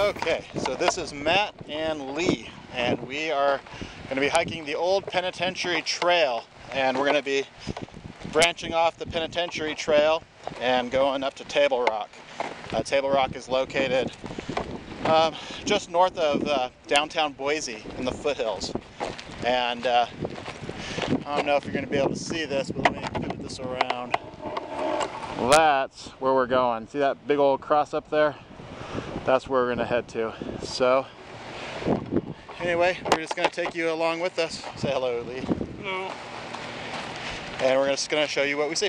Okay, so this is Matt and Lee, and we are going to be hiking the Old Penitentiary Trail, and we're going to be branching off the Penitentiary Trail and going up to Table Rock. Table Rock is located just north of downtown Boise in the foothills, and I don't know if you're going to be able to see this, but let me put this around. That's where we're going. See that big old cross up there? That's where we're going to head to. So anyway, we're just going to take you along with us. Say hello, Lee. Hello. And we're just going to show you what we see.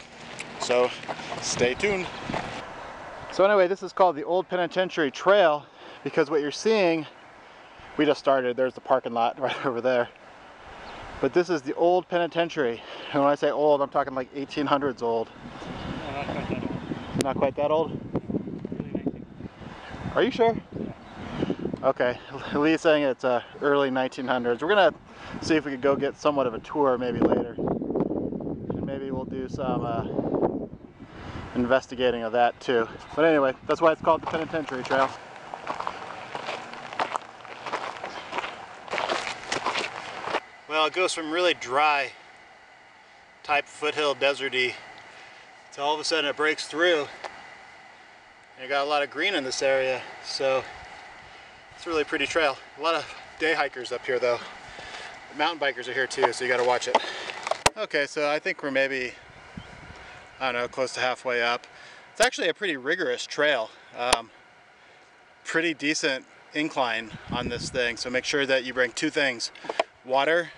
So stay tuned. So anyway, this is called the Old Penitentiary Trail because what you're seeing, we just started. There's the parking lot right over there. But this is the Old Penitentiary. And when I say old, I'm talking like 1800s old. No, not quite that old. Not quite that old? Are you sure? Yeah. Okay, Lee's saying it's early 1900s. We're gonna see if we could go get somewhat of a tour maybe later. And maybe we'll do some investigating of that too. But anyway, that's why it's called the Penitentiary Trail. Well, it goes from really dry type foothill deserty to all of a sudden it breaks through. You got a lot of green in this area, so it's a really pretty trail. A lot of day hikers up here though. Mountain bikers are here too, so you got to watch it. Okay, so I think we're maybe, I don't know, close to halfway up. It's actually a pretty rigorous trail. Pretty decent incline on this thing, so make sure that you bring two things: water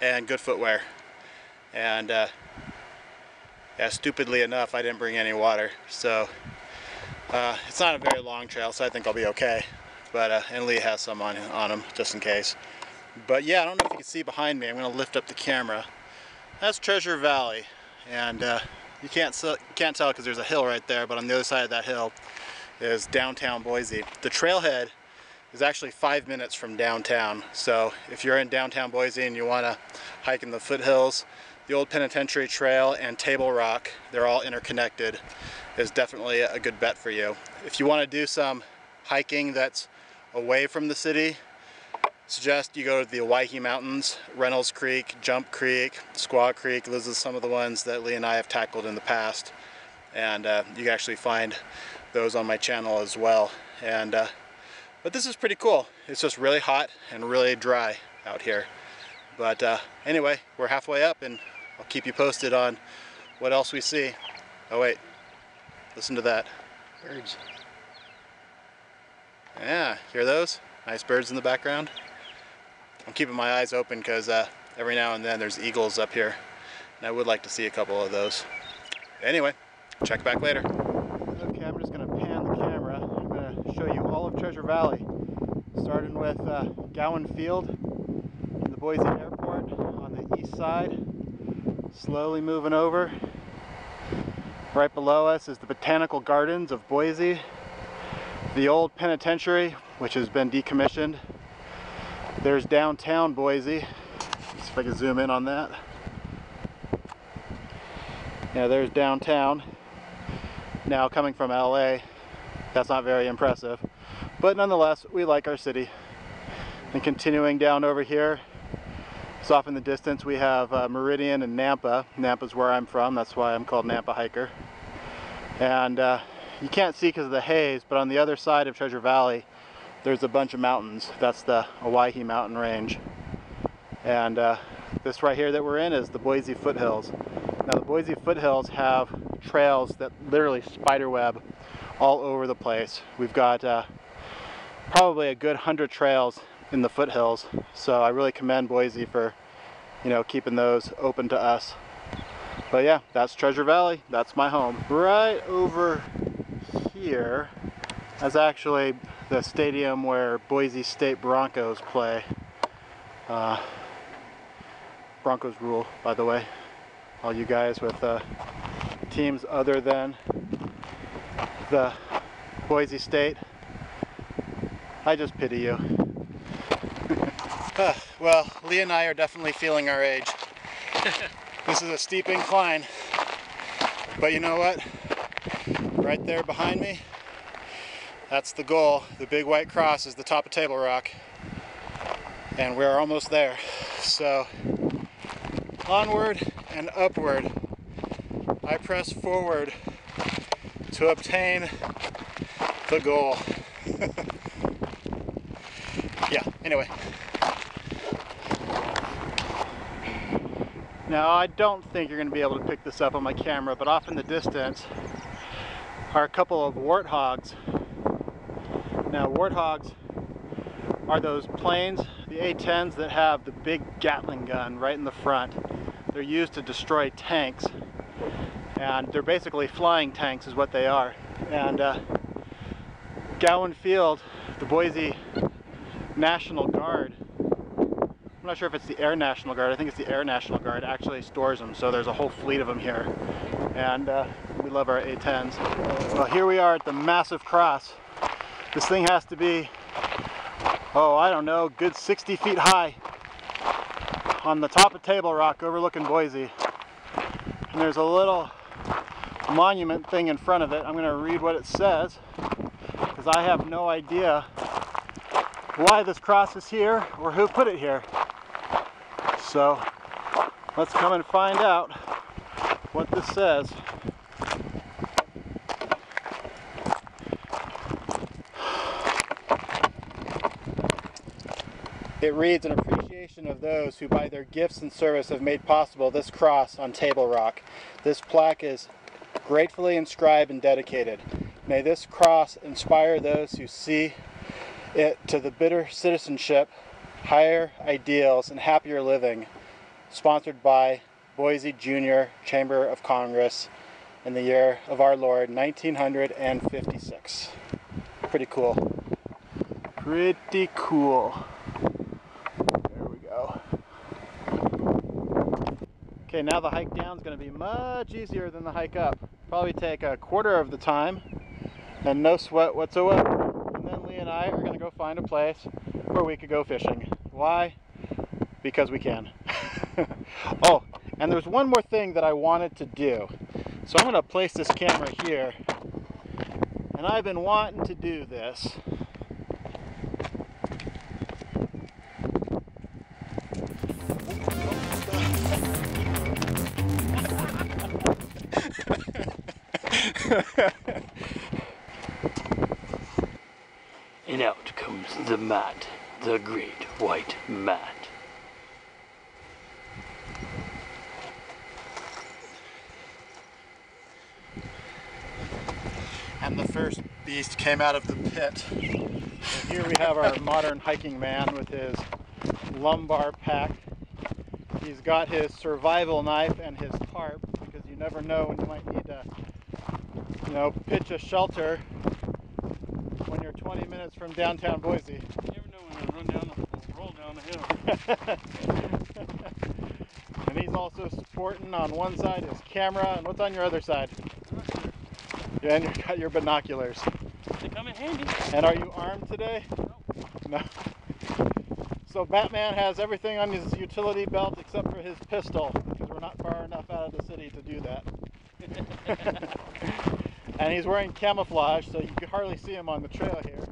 and good footwear. And yeah, stupidly enough, I didn't bring any water, so it's not a very long trail, so I think I'll be okay. But and Lee has some on him just in case. But yeah, I don't know if you can see behind me. I'm going to lift up the camera. That's Treasure Valley, and you can't tell because there's a hill right there. But on the other side of that hill is downtown Boise. The trailhead is actually 5 minutes from downtown. So if you're in downtown Boise and you want to hike in the foothills, the Old Penitentiary Trail and Table Rock, they're all interconnected, is definitely a good bet for you. If you want to do some hiking that's away from the city, suggest you go to the Owyhee Mountains, Reynolds Creek, Jump Creek, Squaw Creek. Those are some of the ones that Lee and I have tackled in the past, and you can actually find those on my channel as well. And but this is pretty cool. It's just really hot and really dry out here. But anyway, we're halfway up, and I'll keep you posted on what else we see. Oh wait, listen to that. Birds. Yeah, hear those? Nice birds in the background. I'm keeping my eyes open because every now and then there's eagles up here, and I would like to see a couple of those. Anyway, check back later. Okay, I'm just going to pan the camera. I'm going to show you all of Treasure Valley, starting with Gowan Field in the Boise Airport on the east side. Slowly moving over. Right below us is the Botanical Gardens of Boise, the Old Penitentiary, which has been decommissioned. There's downtown Boise. Let's see if I can zoom in on that. Yeah, there's downtown. Now, coming from LA, that's not very impressive, but nonetheless, we like our city. And continuing down over here, so off in the distance we have Meridian and Nampa. Nampa's where I'm from, that's why I'm called Nampa Hiker. And you can't see because of the haze, but on the other side of Treasure Valley there's a bunch of mountains. That's the Owyhee mountain range. And this right here that we're in is the Boise Foothills. Now the Boise Foothills have trails that literally spiderweb all over the place. We've got probably a good 100 trails in the foothills, so I really commend Boise for, you know, keeping those open to us. But yeah, that's Treasure Valley. That's my home. Right over here That's actually the stadium where Boise State Broncos play. Broncos rule, by the way. All you guys with teams other than the Boise State, I just pity you. Well, Lee and I are definitely feeling our age. This is a steep incline, but you know what? Right there behind me, that's the goal. The big white cross is the top of Table Rock, and we're almost there. So onward and upward, I press forward to obtain the goal. Yeah, anyway. Now, I don't think you're going to be able to pick this up on my camera, but off in the distance are a couple of warthogs. Now, warthogs are those planes, the A-10s, that have the big Gatling gun right in the front. They're used to destroy tanks, and they're basically flying tanks is what they are. And Gowan Field, the Boise National Guard, I'm not sure if it's the Air National Guard, I think it's the Air National Guard, actually stores them, so there's a whole fleet of them here. And we love our A-10s. Well, here we are at the massive cross. This thing has to be, oh, I don't know, good 60 feet high on the top of Table Rock overlooking Boise. And there's a little monument thing in front of it. I'm going to read what it says, because I have no idea why this cross is here or who put it here. So let's come and find out what this says. It reads, "An appreciation of those who by their gifts and service have made possible this cross on Table Rock. This plaque is gratefully inscribed and dedicated. May this cross inspire those who see it to the better citizenship, higher ideals, and happier living. Sponsored by Boise Junior Chamber of Congress in the year of our Lord, 1956. Pretty cool. Pretty cool. There we go. Okay, now the hike down is going to be much easier than the hike up. Probably take a quarter of the time and no sweat whatsoever. And then Lee and I are going to go find a place where we could go fishing. Why? Because we can. Oh, and there's one more thing that I wanted to do. So I'm going to place this camera here. And I've been wanting to do this. And out comes the mat, the great white mat. And the first beast came out of the pit. And here we have our modern hiking man with his lumbar pack. He's got his survival knife and his tarp, because you never know when you might need to, pitch a shelter when you're 20 minutes from downtown Boise. You never know when to roll down the hill. And he's also supporting on one side his camera, and what's on your other side? Yeah, and you've got your binoculars. They come in handy. And are you armed today? No. So Batman has everything on his utility belt except for his pistol, because we're not far enough out of the city to do that. And he's wearing camouflage, so you can hardly see him on the trail here.